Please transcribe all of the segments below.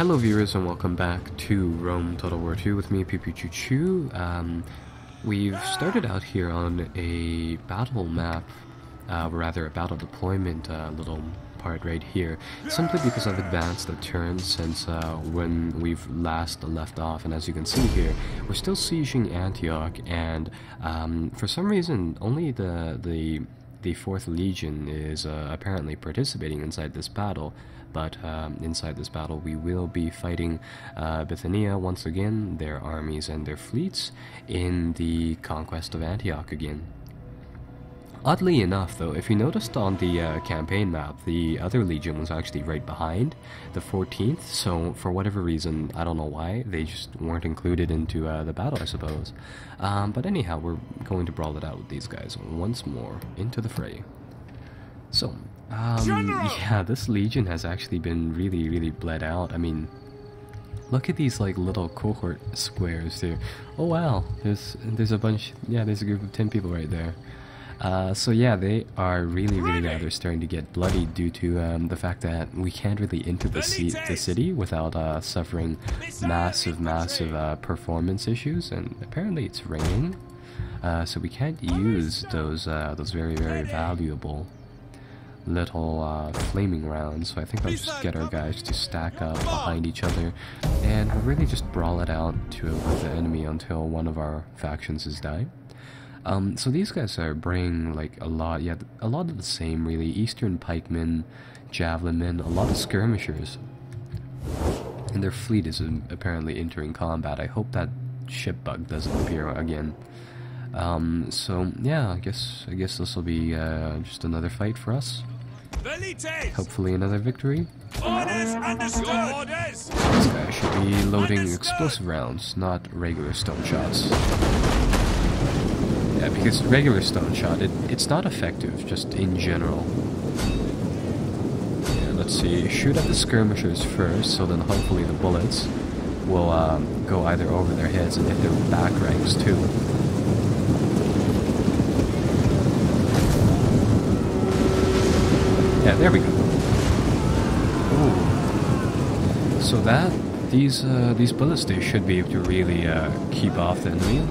Hello viewers and welcome back to Rome Total War 2 with me, Choo. We've started out here on a battle map, rather a battle deployment little part right here, simply because I've advanced a turn since when we've last left off, and as you can see here, we're still sieging Antioch, and for some reason only the 4th Legion is apparently participating inside this battle. But inside this battle we will be fighting Bithynia once again, their armies and their fleets, in the conquest of Antioch again. Oddly enough though, if you noticed on the campaign map, the other legion was actually right behind the 14th, so for whatever reason, I don't know why, they just weren't included into the battle, I suppose. But anyhow, we're going to brawl it out with these guys once more into the fray. So, yeah, this legion has actually been really bled out. I mean, look at these like little cohort squares there. Oh wow, there's a bunch, yeah, there's a group of 10 people right there. So yeah, they are really they're starting to get bloody due to the fact that we can't really enter the city without suffering massive performance issues, and apparently it's raining, so we can't use those very valuable little flaming rounds. So I think I'll just get our guys to stack up behind each other, and we'll really just brawl it out to the enemy until one of our factions is dying. So these guys are bringing like a lot of the same really: Eastern pikemen, javelin men, a lot of skirmishers, and their fleet is apparently entering combat. I hope that ship bug doesn't appear again. So yeah, I guess this will be just another fight for us. Hopefully another victory. Orders understood. This guy should be loading explosive rounds, not regular stone shots. Yeah, because regular stone shot, it's not effective, just in general. Yeah, let's see, shoot at the skirmishers first, so then hopefully the bullets will go either over their heads and hit their back ranks too. Yeah, there we go. Ooh. So these bullets, they should be able to really keep off the enemy.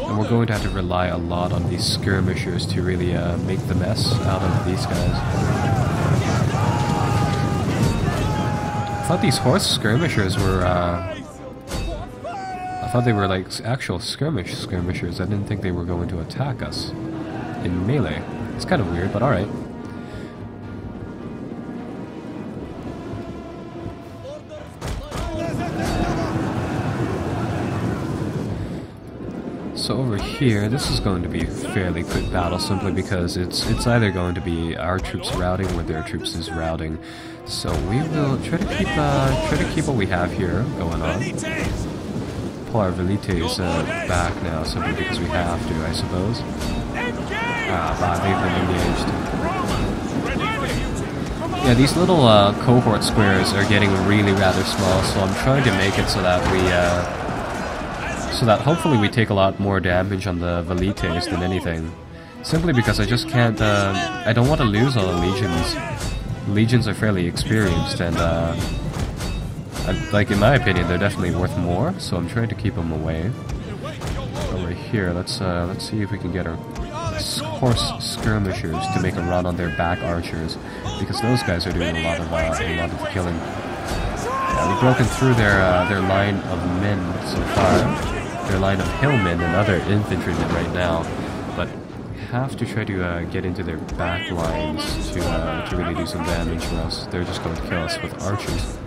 And we're going to have to rely a lot on these skirmishers to really make the mess out of these guys. I thought these horse skirmishers were I thought they were like actual skirmishers. I didn't think they were going to attack us in melee. It's kind of weird, but alright. So over here, this is going to be a fairly quick battle, simply because it's either going to be our troops routing or their troops is routing. So we will try to keep what we have here going on. Pull our velites back now, simply because we have to, I suppose. They've been engaged. Yeah, these little cohort squares are getting really rather small, so I'm trying to make it so that hopefully we take a lot more damage on the velites than anything. Simply because I just can't, I don't want to lose all the legions. Legions are fairly experienced, and like in my opinion, they're definitely worth more, so I'm trying to keep them away. Over here, let's see if we can get our horse skirmishers to make a run on their back archers, because those guys are doing a lot of the killing. Yeah, we've broken through their line of men so far, their line of hillmen and other infantrymen right now, but we have to try to get into their back lines to really do some damage, or else they're just going to kill us with archers.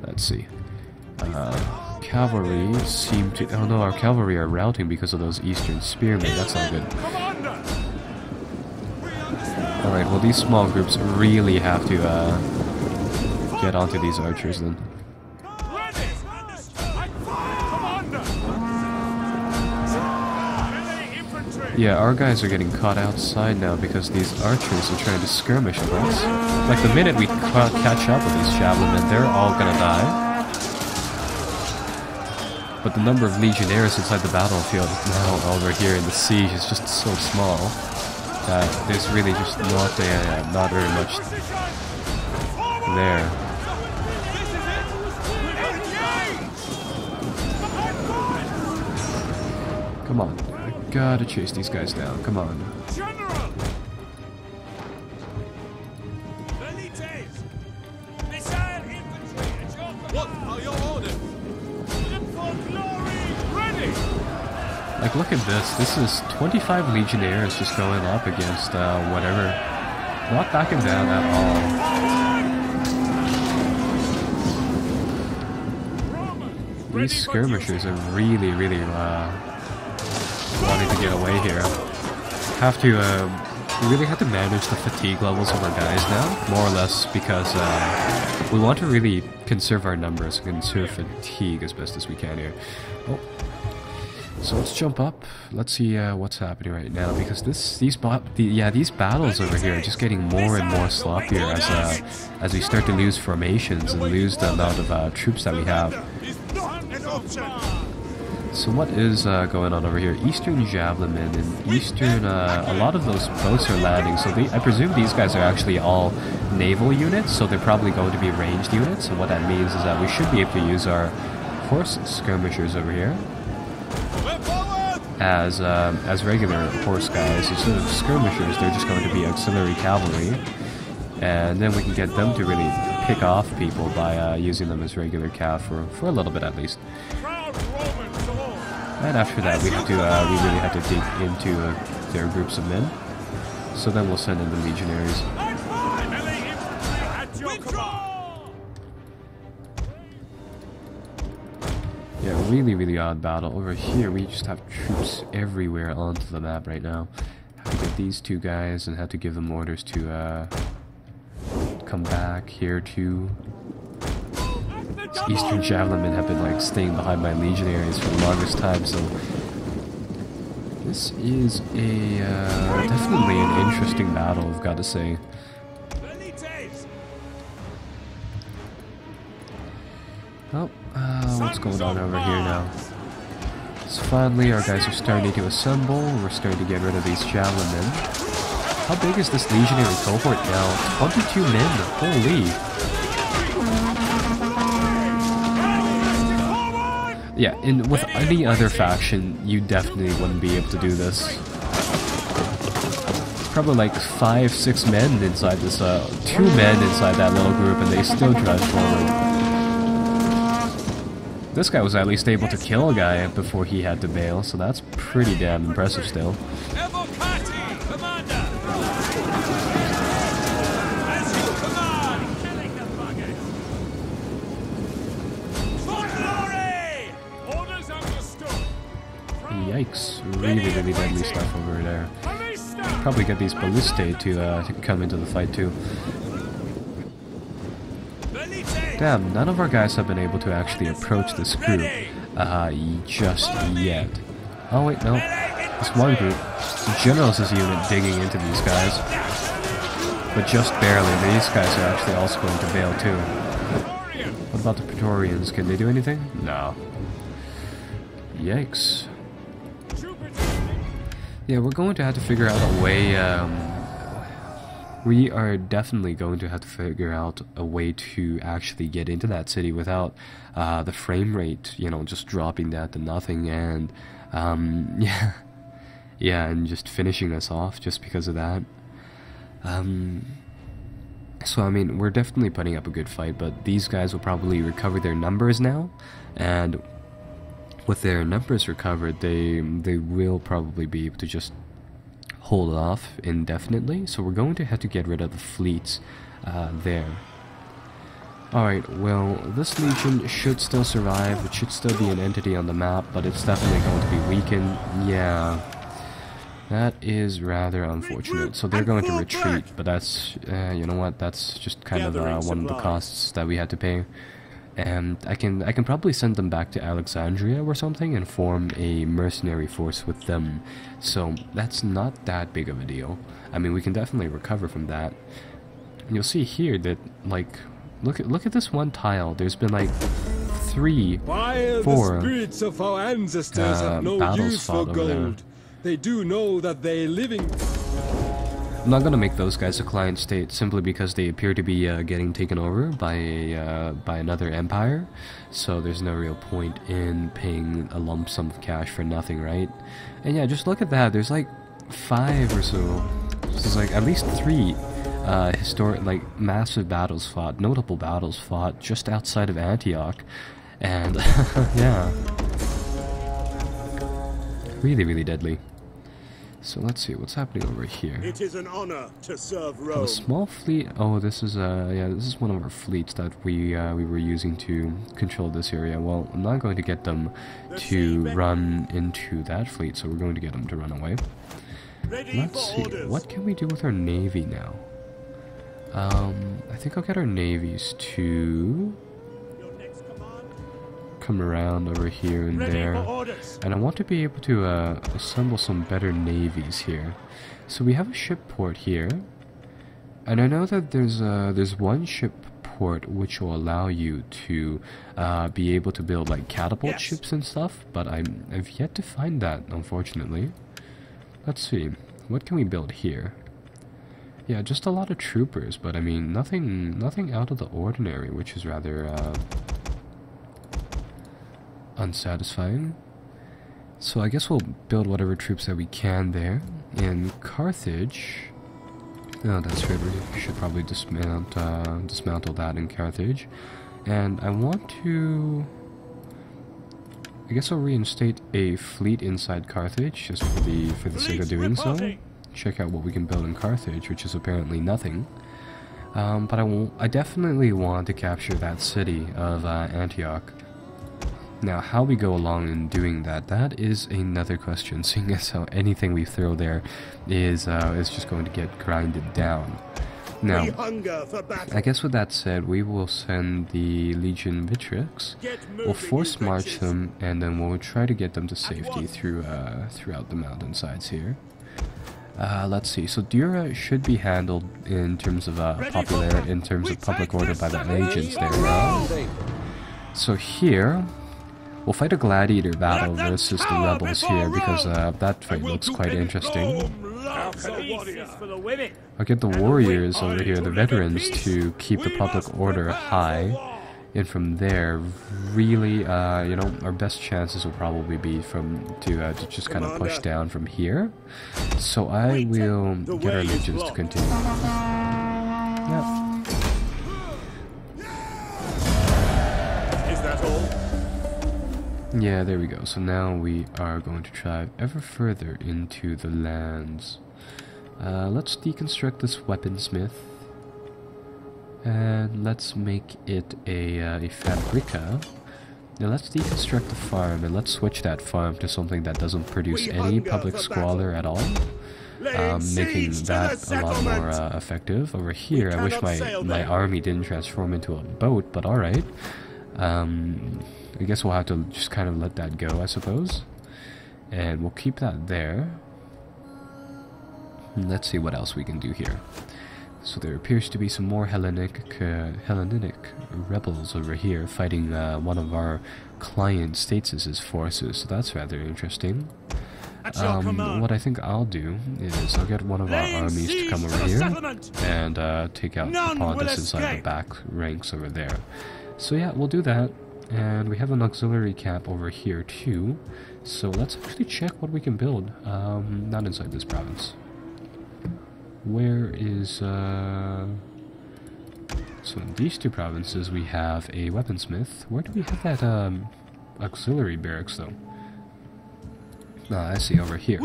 Let's see. Cavalry seem to... Oh no, our cavalry are routing because of those eastern spearmen. That's not good. Alright, well these small groups really have to get onto these archers then. Yeah, our guys are getting caught outside now because these archers are trying to skirmish with us. Like the minute we catch up with these javelin men, they're all gonna die. But the number of legionnaires inside the battlefield now over here in the siege is just so small. that there's really just not very much there. Come on, I gotta chase these guys down. Come on. Like, look at this. This is 25 Legionnaires just going up against whatever. Not backing down at all. These skirmishers are really wanting to get away here. We really have to manage the fatigue levels of our guys now, more or less, because we want to really conserve our numbers, conserve fatigue as best as we can here. Oh. So let's jump up. Let's see what's happening right now, because these battles over here are just getting more and more sloppier as we start to lose formations and lose the amount of troops that we have. So what is going on over here? Eastern Javelin and Eastern, a lot of those boats are landing, so I presume these guys are actually all naval units, so they're probably going to be ranged units, and what that means is that we should be able to use our horse skirmishers over here as regular horse guys. Instead of skirmishers, they're just going to be auxiliary cavalry, and then we can get them to really pick off people by using them as regular cav for a little bit at least. And after that, we really have to dig into their groups of men. So then we'll send in the legionaries. Yeah, really odd battle. Over here, we just have troops everywhere onto the map right now. Have to get these two guys and have to give them orders to come back here too. These Eastern Javelin have been like staying behind my legionaries for the longest time, so this is a definitely an interesting battle, I've got to say. Oh, what's going on over here now? So finally our guys are starting to assemble, we're starting to get rid of these javelin men. How big is this legionary cohort now? 22 men, holy! Yeah, and with any other faction, you definitely wouldn't be able to do this. Probably like 5-6 men inside this, 2 men inside that little group, and they still drive forward. This guy was at least able to kill a guy before he had to bail, so that's pretty damn impressive still. Yikes, really deadly stuff over there. Probably get these ballistae to come into the fight too. Damn, none of our guys have been able to actually approach this group just yet. Oh wait, no. This one group, the General's unit digging into these guys. But just barely, these guys are actually also going to bail too. What about the Praetorians? Can they do anything? No. Yikes. Yeah, we're going to have to figure out a way, we are definitely going to have to figure out a way to actually get into that city without the frame rate, you know, just dropping that to nothing, and, yeah, and just finishing us off just because of that. So, I mean, we're definitely putting up a good fight, but these guys will probably recover their numbers now, and with their numbers recovered, they will probably be able to just hold off indefinitely, so we're going to have to get rid of the fleets there. Alright, well, this legion should still survive, it should still be an entity on the map, but it's definitely going to be weakened. Yeah, that is rather unfortunate. So they're going to retreat, but that's, you know what, that's just kind of one of the costs that we had to pay. And I can probably send them back to Alexandria or something and form a mercenary force with them. So that's not that big of a deal. I mean, we can definitely recover from that. And you'll see here that, like, look at this one tile. There's been like 3, 4 spirits of our ancestors have no battles use fought for over there. gold. They do know that they living. I'm not gonna make those guys a client state simply because they appear to be getting taken over by another empire. So there's no real point in paying a lump sum of cash for nothing, right? And yeah, just look at that. There's like 5 or so. There's like at least 3 historic, like massive battles fought, notable battles fought just outside of Antioch, and yeah, really deadly. So let's see what's happening over here. It is an honor to serve Rome. A small fleet. Oh, this is yeah, this is one of our fleets that we were using to control this area. Well, I'm not going to get them to run into that fleet, so we're going to get them to run away. Let's see. What can we do with our navy now? I think I'll get our navies to come around over here and there, and I want to be able to assemble some better navies here. So we have a ship port here, and I know that there's one ship port which will allow you to be able to build like catapult ships and stuff, but I've yet to find that, unfortunately. Let's see, what can we build here? Yeah, just a lot of troopers, but I mean nothing out of the ordinary, which is rather unsatisfying. So I guess we'll build whatever troops that we can there. In Carthage, oh, that's right, we should probably dismantle that in Carthage. And I want to, I guess I'll reinstate a fleet inside Carthage, just for the sake of doing so. Check out what we can build in Carthage, which is apparently nothing. But I definitely want to capture that city of Antioch. Now, how we go along in doing that is another question, seeing as how anything we throw there is just going to get grinded down. Now, I guess with that said, we will send the Legion Vitrix, we'll force march them, and then we'll try to get them to safety throughout the mountainsides here. Let's see, so Dura should be handled in terms of public order by the agents there. So here, we'll fight a gladiator battle versus the rebels here, because that fight looks quite interesting. I'll get the warriors over here, the veterans, to keep the public order high, and from there, really, you know, our best chances will probably be to just kind of push down from here. So I will get our legions to continue. Yep. Yeah, there we go. So now we are going to drive ever further into the lands. Let's deconstruct this weaponsmith, and let's make it a fabrica. Now let's deconstruct the farm, and let's switch that farm to something that doesn't produce any public squalor at all, making that a lot more effective. Over here, I wish my army didn't transform into a boat, but alright. I guess we'll have to just kind of let that go, I suppose. And we'll keep that there. And let's see what else we can do here. So there appears to be some more Hellenic rebels over here fighting one of our client states' forces, so that's rather interesting. What I think I'll do is I'll get one of our armies to come over here and take out the Pontus inside the back ranks over there. So yeah, we'll do that. And we have an auxiliary camp over here too, so let's actually check what we can build. Not inside this province. Where is so in these two provinces we have a weaponsmith. Where do we have that auxiliary barracks though? I see, over here.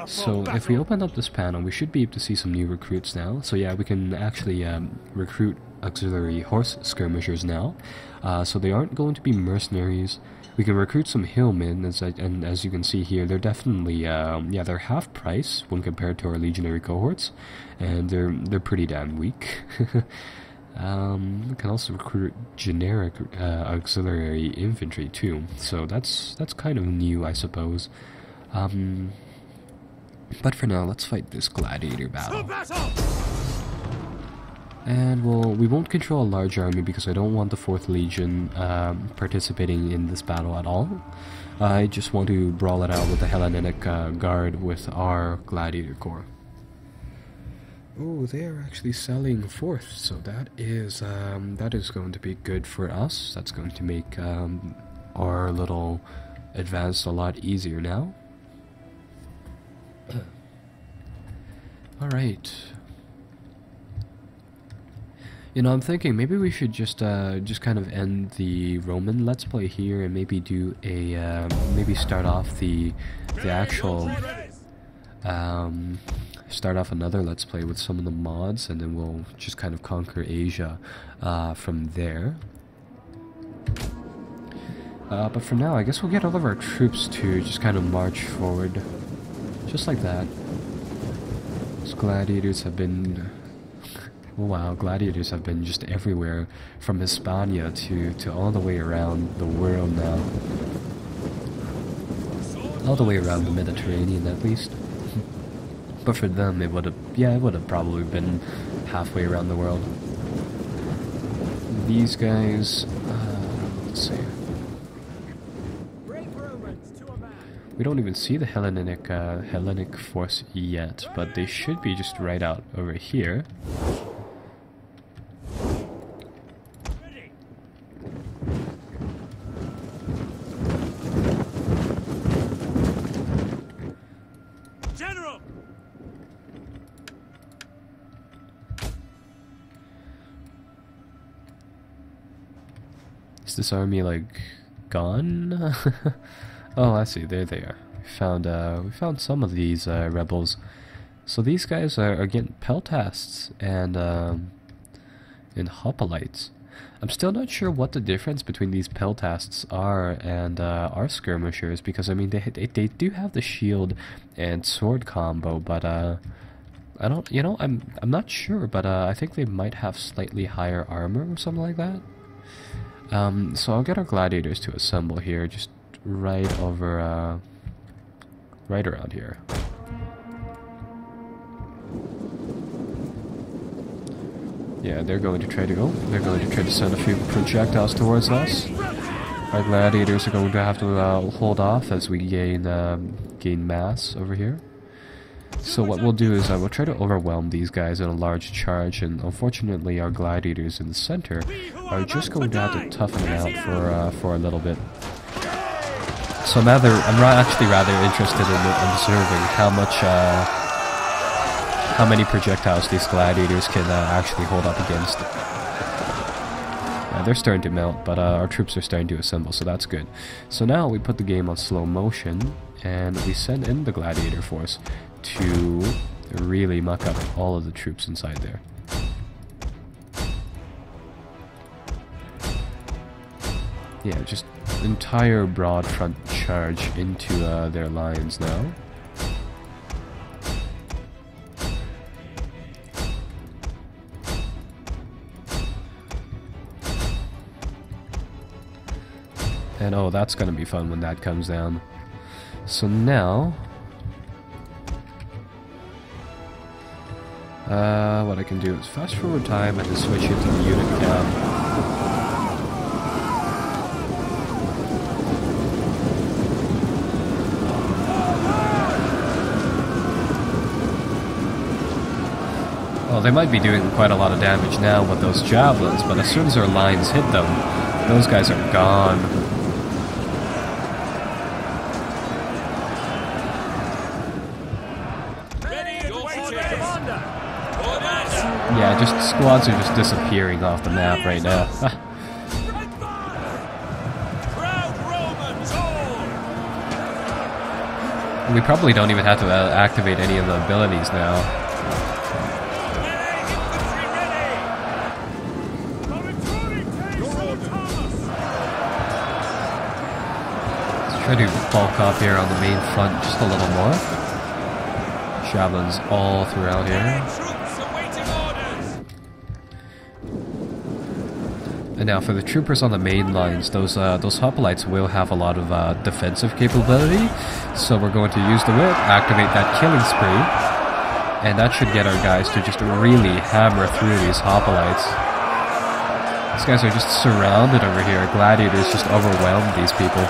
So if we open up this panel, we should be able to see some new recruits now. So yeah, we can actually recruit auxiliary horse skirmishers now. So they aren't going to be mercenaries. We can recruit some hillmen, and as you can see here, they're definitely, yeah, they're half price when compared to our legionary cohorts, and they're pretty damn weak. We can also recruit generic auxiliary infantry too, so that's kind of new, I suppose. But for now, let's fight this gladiator battle. And we won't control a large army because I don't want the 4th Legion participating in this battle at all. I just want to brawl it out with the Hellenic Guard with our Gladiator Corps. Oh, they are actually selling fourth, so that is going to be good for us. That's going to make our little advance a lot easier now. All right. You know, I'm thinking maybe we should just kind of end the Roman Let's Play here, and maybe do a maybe start off the actual start off another Let's Play with some of the mods, and then we'll just kind of conquer Asia from there. But for now, I guess we'll get all of our troops to just kind of march forward, just like that. Those gladiators have been... wow, gladiators have been just everywhere, from Hispania to all the way around the world now. All the way around the Mediterranean, at least. But for them, it would have probably been halfway around the world. These guys, let's see. We don't even see the Hellenic force yet, but they should be just right out over here. General! Is this army like gone? Oh, I see. There they are. We found some of these rebels. So these guys are getting peltasts and hoplites. I'm still not sure what the difference between these peltasts are and our skirmishers, because I mean they do have the shield and sword combo, but I don't, you know, I'm not sure, but I think they might have slightly higher armor or something like that. So I'll get our gladiators to assemble here, just right over, right around here. Yeah, they're going to try to send a few projectiles towards us. Our gladiators are going to have to hold off as we gain mass over here. So what we'll do is we'll try to overwhelm these guys in a large charge, and unfortunately our gladiators in the center are just going to have to toughen it out for a little bit. So I'm actually rather interested in observing how many projectiles these gladiators can actually hold up against. They're starting to melt, but our troops are starting to assemble, so that's good. So now we put the game on slow motion, and we send in the gladiator force to really muck up all of the troops inside there. Yeah, just entire broad front charge into their lines now. And oh, that's gonna be fun when that comes down. So now, what I can do is fast forward time and then switch into the unit cam. Well, they might be doing quite a lot of damage now with those javelins, but as soon as our lines hit them, those guys are gone. Yeah, just squads are just disappearing off the map right now. We probably don't even have to activate any of the abilities now. Try to bulk up here on the main front just a little more. Javelins all throughout here. And now for the troopers on the main lines, those hoplites will have a lot of defensive capability. So we're going to use the whip, activate that killing spree, and that should get our guys to just really hammer through these hoplites. These guys are just surrounded over here. Gladiators just overwhelm these people.